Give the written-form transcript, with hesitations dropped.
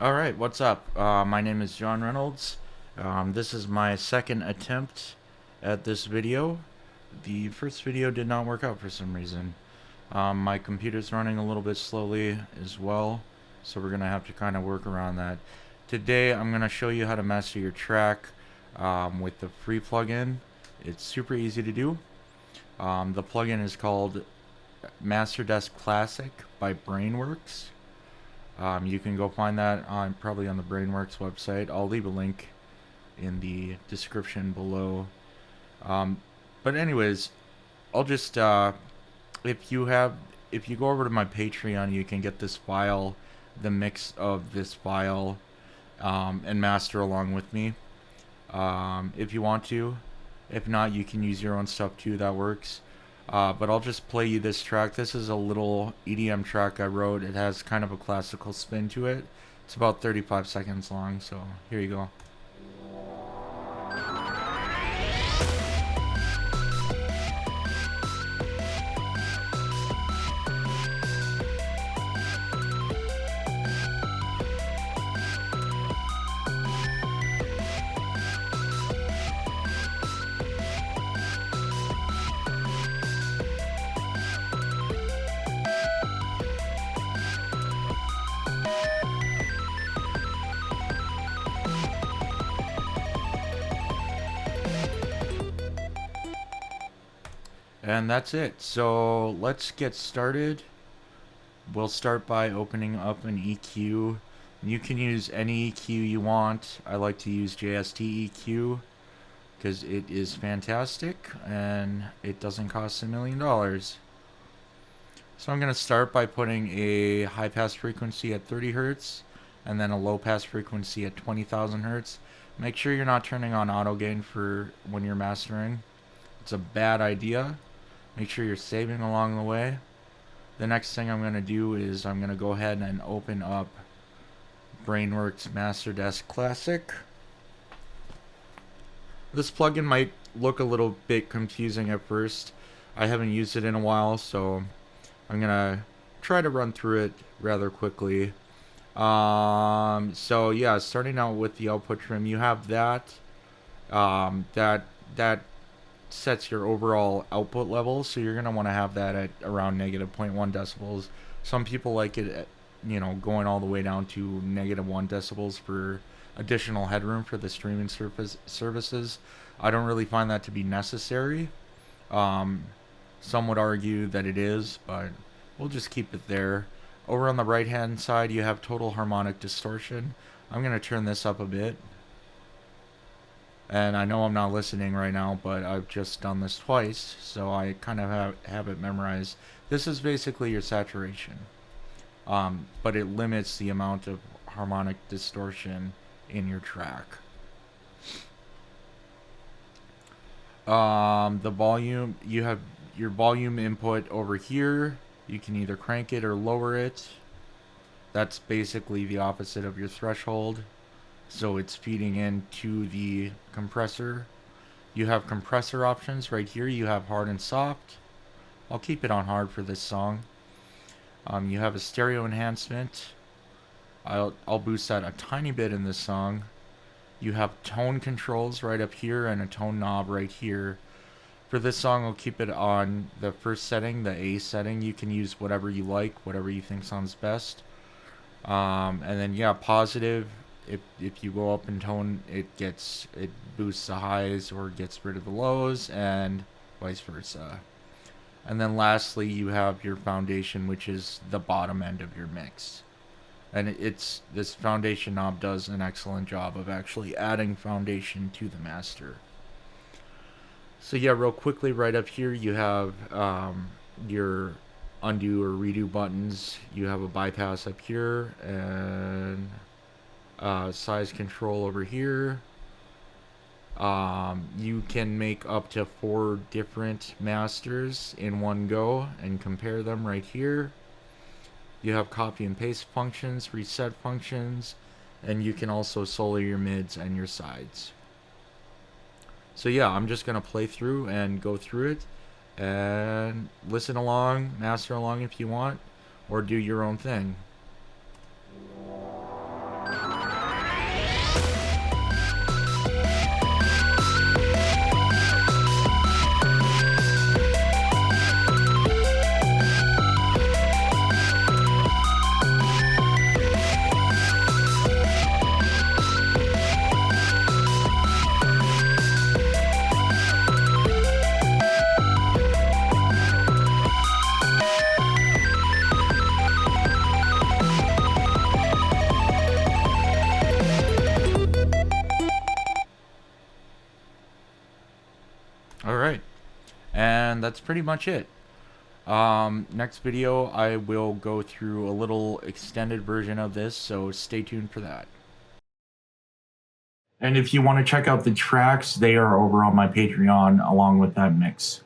Alright, what's up? My name is John Reynolds. This is my second attempt at this video. The first video did not work out for some reason. My computer's running a little bit slowly as well, so we're going to have to kind of work around that. Today I'm going to show you how to master your track with the free plugin. It's super easy to do. The plugin is called Masterdesk Classic by Brainworx. You can go find that probably on the Brainworx website. I'll leave a link in the description below. But anyways, I'll just if you go over to my Patreon, you can get this file, the mix of this file, and master along with me. If you want to. If not, you can use your own stuff too. That works. But I'll just play you this track. This is a little EDM track I wrote. It has kind of a classical spin to it. It's about 35 seconds long, so here you go. And that's it. So let's get started. We'll start by opening up an EQ. You can use any EQ you want. I like to use JST EQ because it is fantastic and it doesn't cost $1 million. So I'm going to start by putting a high pass frequency at 30 Hertz and then a low pass frequency at 20,000 Hertz. Make sure you're not turning on auto gain for when you're mastering. It's a bad idea. Make sure you're saving along the way. The next thing I'm going to do is I'm going to go ahead and open up Brainworx Masterdesk Classic. This plugin might look a little bit confusing at first. I haven't used it in a while, so I'm going to try to run through it rather quickly. So yeah, starting out with the output trim, you have that. That sets your overall output level, so you're going to want to have that at around negative 0.1 decibels. Some people like it at, going all the way down to negative 1 decibels for additional headroom for the streaming services. I don't really find that to be necessary. Some would argue that it is, but we'll just keep it there. Over on the right hand side, you have total harmonic distortion. I'm going to turn this up a bit. And I know I'm not listening right now, but I've just done this twice, so I kind of have it memorized. This is basically your saturation, but it limits the amount of harmonic distortion in your track. The volume, you have your volume input over here. You can either crank it or lower it. That's basically the opposite of your threshold. So it's feeding into the compressor. You have compressor options right here. You have hard and soft. I'll keep it on hard for this song. You have a stereo enhancement. I'll boost that a tiny bit in this song. You have tone controls right up here and a tone knob right here. For this song, I'll keep it on the first setting, the A setting. You can use whatever you like, whatever you think sounds best. And then yeah, positive. If you go up in tone, it boosts the highs or gets rid of the lows, and vice versa. And then lastly, you have your foundation, which is the bottom end of your mix. And this foundation knob does an excellent job of actually adding foundation to the master. So yeah, real quickly, right up here you have your undo or redo buttons. You have a bypass up here and size control over here. You can make up to 4 different masters in one go and compare them right here. You have copy and paste functions, reset functions, and you can also solo your mids and your sides. So yeah, I'm just going to play through and go through it and listen along, master along if you want, or do your own thing. that's pretty much it. Next video, I will go through a little extended version of this, so stay tuned for that. And if you want to check out the tracks, they are over on my Patreon along with that mix.